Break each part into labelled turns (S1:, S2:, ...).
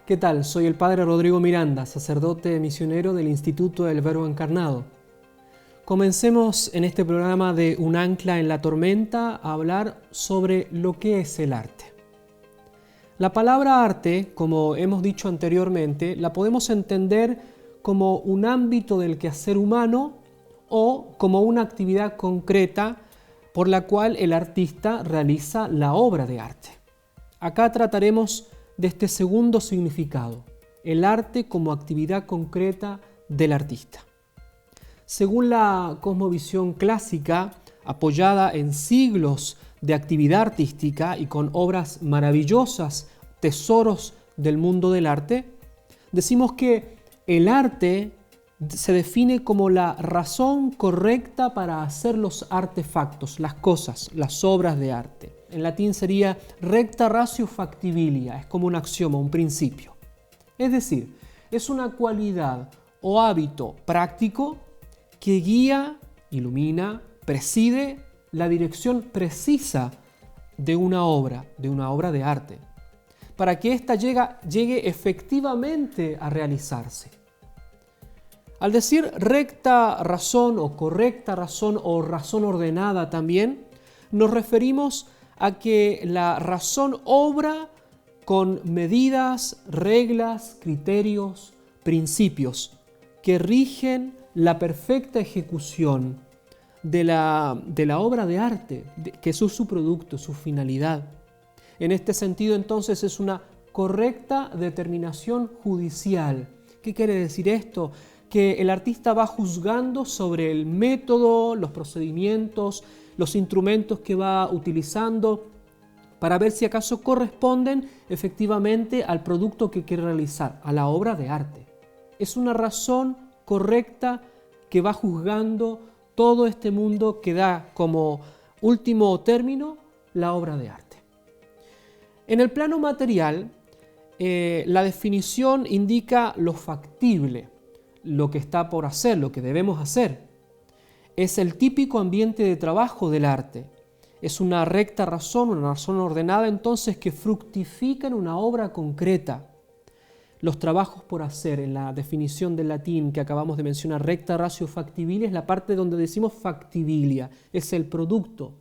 S1: ¿Qué tal? Soy el Padre Rodrigo Miranda, sacerdote misionero del Instituto del Verbo Encarnado. Comencemos en este programa de Un ancla en la tormenta a hablar sobre lo que es el arte. La palabra arte, como hemos dicho anteriormente, la podemos entender como un ámbito del quehacer humano o como una actividad concreta por la cual el artista realiza la obra de arte. Acá trataremos de este segundo significado, el arte como actividad concreta del artista. Según la cosmovisión clásica, apoyada en siglos de actividad artística y con obras maravillosas, tesoros del mundo del arte, decimos que el arte se define como la razón correcta para hacer los artefactos, las cosas, las obras de arte. En latín sería recta ratio factibilia, es como un axioma, un principio. Es decir, es una cualidad o hábito práctico que guía, ilumina, preside la dirección precisa de una obra de arte, para que ésta llegue efectivamente a realizarse. Al decir recta razón o correcta razón o razón ordenada también, nos referimos a que la razón obra con medidas, reglas, criterios, principios que rigen la perfecta ejecución de la obra de arte, que es su producto, su finalidad. En este sentido, entonces, es una correcta determinación judicial. ¿Qué quiere decir esto? Que el artista va juzgando sobre el método, los procedimientos, los instrumentos que va utilizando para ver si acaso corresponden efectivamente al producto que quiere realizar, a la obra de arte. Es una razón correcta que va juzgando todo este mundo que da como último término la obra de arte. En el plano material, la definición indica lo factible, lo que está por hacer, lo que debemos hacer. Es el típico ambiente de trabajo del arte. Es una recta razón, una razón ordenada entonces que fructifica en una obra concreta. Los trabajos por hacer, en la definición del latín que acabamos de mencionar, recta ratio factibilia, es la parte donde decimos factibilia, es el producto.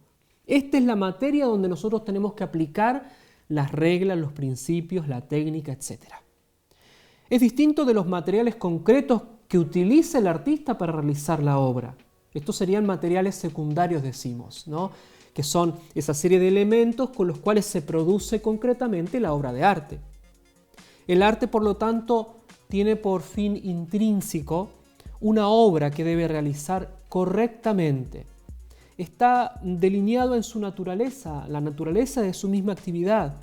S1: Esta es la materia donde nosotros tenemos que aplicar las reglas, los principios, la técnica, etc. Es distinto de los materiales concretos que utiliza el artista para realizar la obra. Estos serían materiales secundarios, decimos, ¿no? Que son esa serie de elementos con los cuales se produce concretamente la obra de arte. El arte, por lo tanto, tiene por fin intrínseco una obra que debe realizar correctamente. Está delineado en su naturaleza, la naturaleza de su misma actividad,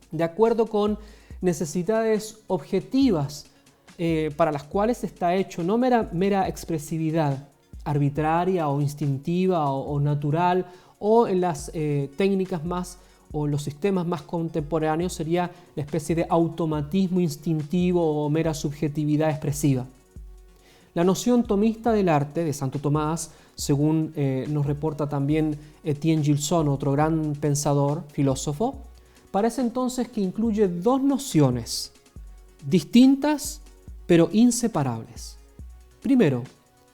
S1: de acuerdo con necesidades objetivas para las cuales está hecho, no mera expresividad arbitraria o instintiva o natural, o en las técnicas más o los sistemas más contemporáneos sería la especie de automatismo instintivo o mera subjetividad expresiva. La noción tomista del arte de Santo Tomás, según nos reporta también Etienne Gilson, otro gran pensador, filósofo, parece entonces que incluye dos nociones distintas pero inseparables. Primero,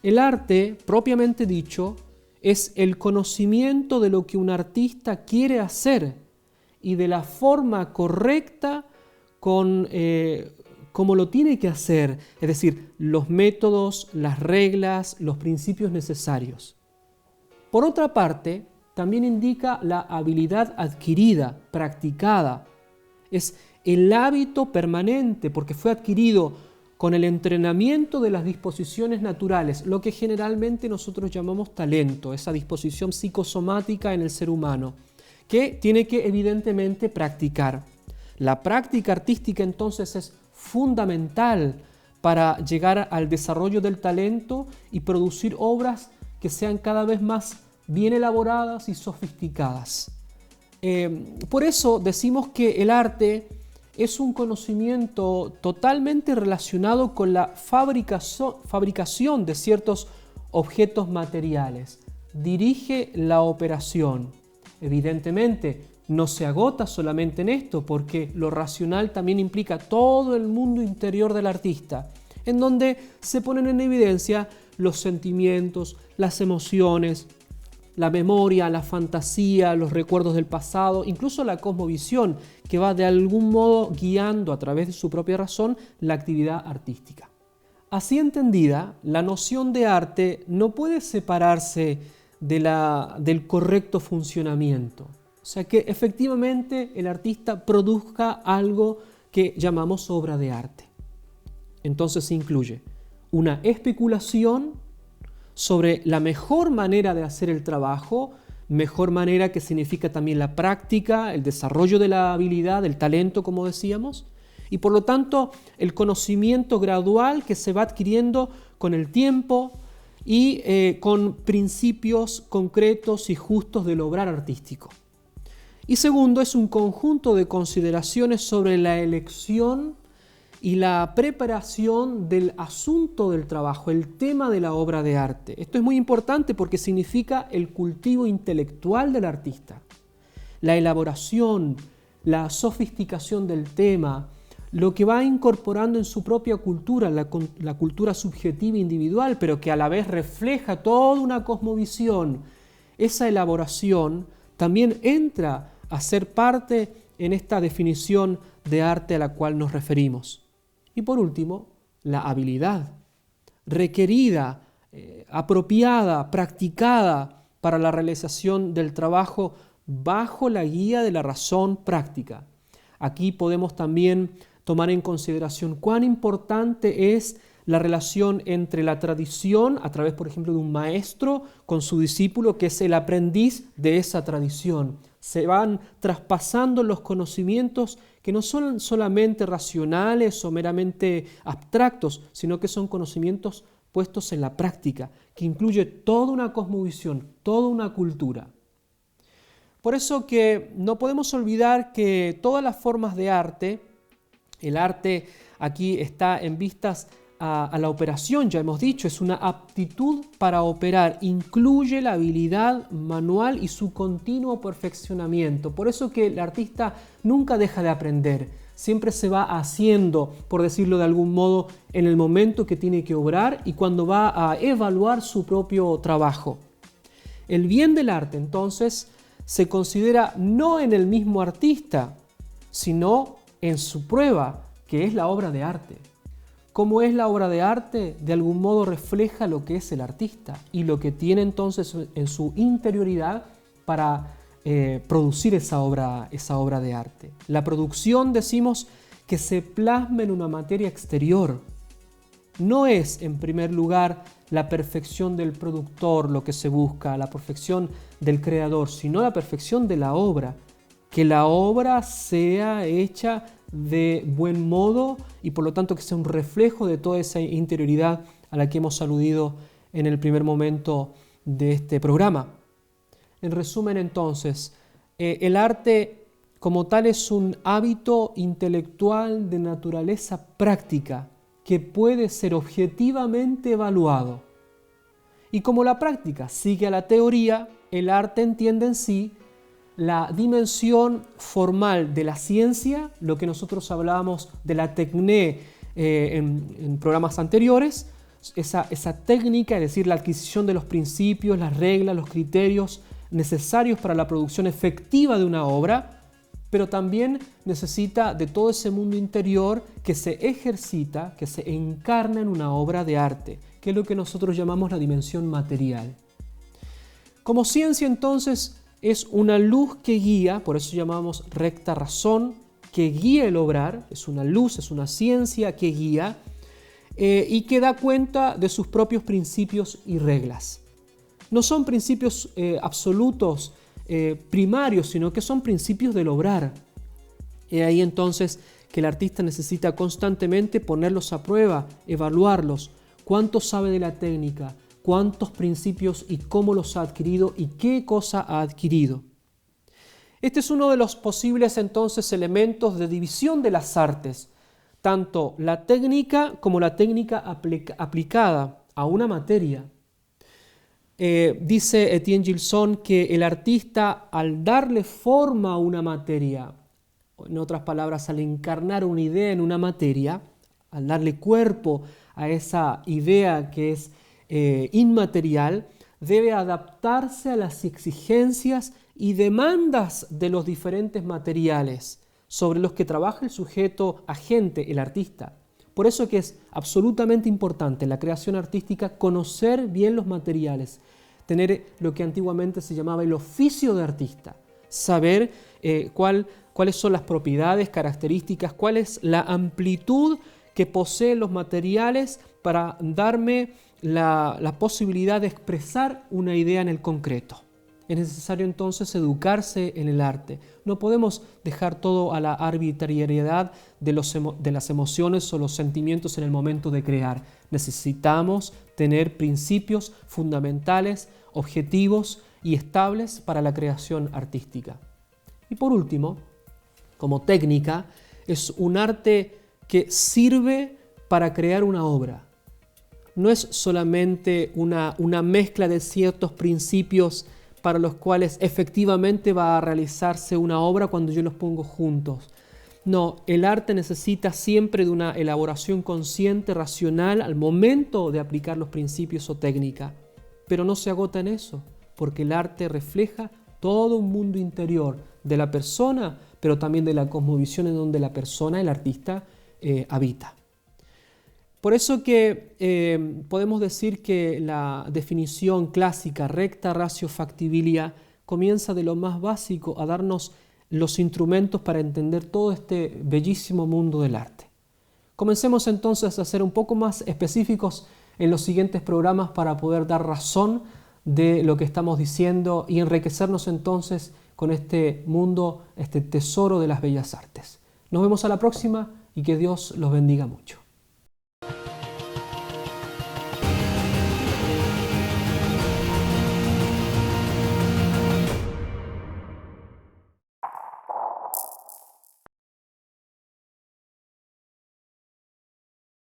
S1: el arte, propiamente dicho, es el conocimiento de lo que un artista quiere hacer y de la forma correcta como lo tiene que hacer, es decir, los métodos, las reglas, los principios necesarios. Por otra parte, también indica la habilidad adquirida, practicada. Es el hábito permanente porque fue adquirido con el entrenamiento de las disposiciones naturales, lo que generalmente nosotros llamamos talento, esa disposición psicosomática en el ser humano, que tiene que evidentemente practicar. La práctica artística entonces es fundamental para llegar al desarrollo del talento y producir obras que sean cada vez más bien elaboradas y sofisticadas. Por eso decimos que el arte es un conocimiento totalmente relacionado con la fabricación de ciertos objetos materiales. Dirige la operación, evidentemente no se agota solamente en esto, porque lo racional también implica todo el mundo interior del artista, en donde se ponen en evidencia los sentimientos, las emociones, la memoria, la fantasía, los recuerdos del pasado, incluso la cosmovisión, que va de algún modo guiando a través de su propia razón la actividad artística. Así entendida, la noción de arte no puede separarse del correcto funcionamiento. O sea, que efectivamente el artista produzca algo que llamamos obra de arte. Entonces se incluye una especulación sobre la mejor manera de hacer el trabajo, mejor manera que significa también la práctica, el desarrollo de la habilidad, del talento, como decíamos, y por lo tanto el conocimiento gradual que se va adquiriendo con el tiempo y con principios concretos y justos del obrar artístico. Y segundo, es un conjunto de consideraciones sobre la elección y la preparación del asunto del trabajo, el tema de la obra de arte. Esto es muy importante porque significa el cultivo intelectual del artista, la elaboración, la sofisticación del tema, lo que va incorporando en su propia cultura, la cultura subjetiva individual, pero que a la vez refleja toda una cosmovisión. Esa elaboración también entra a ser parte en esta definición de arte a la cual nos referimos. Y por último, la habilidad requerida, apropiada, practicada para la realización del trabajo bajo la guía de la razón práctica. Aquí podemos también tomar en consideración cuán importante es la relación entre la tradición, a través, por ejemplo, de un maestro con su discípulo, que es el aprendiz de esa tradición. Se van traspasando los conocimientos que no son solamente racionales o meramente abstractos, sino que son conocimientos puestos en la práctica, que incluye toda una cosmovisión, toda una cultura. Por eso que no podemos olvidar que todas las formas de arte, el arte aquí está en vistas a la operación, ya hemos dicho, es una aptitud para operar, incluye la habilidad manual y su continuo perfeccionamiento. Por eso que el artista nunca deja de aprender, siempre se va haciendo, por decirlo de algún modo, en el momento que tiene que obrar y cuando va a evaluar su propio trabajo. El bien del arte, entonces, se considera no en el mismo artista, sino en su prueba, que es la obra de arte. ¿Cómo es la obra de arte? De algún modo refleja lo que es el artista y lo que tiene entonces en su interioridad para producir esa obra de arte. La producción, decimos, que se plasma en una materia exterior. No es, en primer lugar, la perfección del productor lo que se busca, la perfección del creador, sino la perfección de la obra. Que la obra sea hecha de buen modo y por lo tanto que sea un reflejo de toda esa interioridad a la que hemos aludido en el primer momento de este programa. En resumen, entonces, el arte como tal es un hábito intelectual de naturaleza práctica que puede ser objetivamente evaluado. Y como la práctica sigue a la teoría, el arte entiende en sí la dimensión formal de la ciencia, lo que nosotros hablábamos de la tecné en programas anteriores, esa técnica, es decir, la adquisición de los principios, las reglas, los criterios necesarios para la producción efectiva de una obra, pero también necesita de todo ese mundo interior que se ejercita, que se encarna en una obra de arte, que es lo que nosotros llamamos la dimensión material. Como ciencia, entonces, es una luz que guía, por eso llamamos recta razón, que guía el obrar, es una luz, es una ciencia que guía y que da cuenta de sus propios principios y reglas. No son principios absolutos, primarios, sino que son principios del obrar. Y ahí entonces que el artista necesita constantemente ponerlos a prueba, evaluarlos, cuánto sabe de la técnica, cuántos principios y cómo los ha adquirido y qué cosa ha adquirido. Este es uno de los posibles entonces elementos de división de las artes, tanto la técnica como la técnica aplicada a una materia. Dice Etienne Gilson que el artista, al darle forma a una materia, en otras palabras, al encarnar una idea en una materia, al darle cuerpo a esa idea que es inmaterial, debe adaptarse a las exigencias y demandas de los diferentes materiales sobre los que trabaja el sujeto agente, el artista. Por eso que es absolutamente importante en la creación artística conocer bien los materiales, tener lo que antiguamente se llamaba el oficio de artista, saber cuáles son las propiedades, características, cuál es la amplitud que poseen los materiales para darme la posibilidad de expresar una idea en el concreto. Es necesario entonces educarse en el arte. No podemos dejar todo a la arbitrariedad de las emociones o los sentimientos en el momento de crear. Necesitamos tener principios fundamentales, objetivos y estables para la creación artística. Y por último, como técnica, es un arte que sirve para crear una obra. No es solamente una mezcla de ciertos principios para los cuales efectivamente va a realizarse una obra cuando yo los pongo juntos. No, el arte necesita siempre de una elaboración consciente, racional, al momento de aplicar los principios o técnica. Pero no se agota en eso, porque el arte refleja todo un mundo interior de la persona, pero también de la cosmovisión en donde la persona, el artista, habita. Por eso que podemos decir que la definición clásica recta ratio factibilia comienza de lo más básico a darnos los instrumentos para entender todo este bellísimo mundo del arte. Comencemos entonces a ser un poco más específicos en los siguientes programas para poder dar razón de lo que estamos diciendo y enriquecernos entonces con este mundo, este tesoro de las bellas artes. Nos vemos a la próxima y que Dios los bendiga mucho.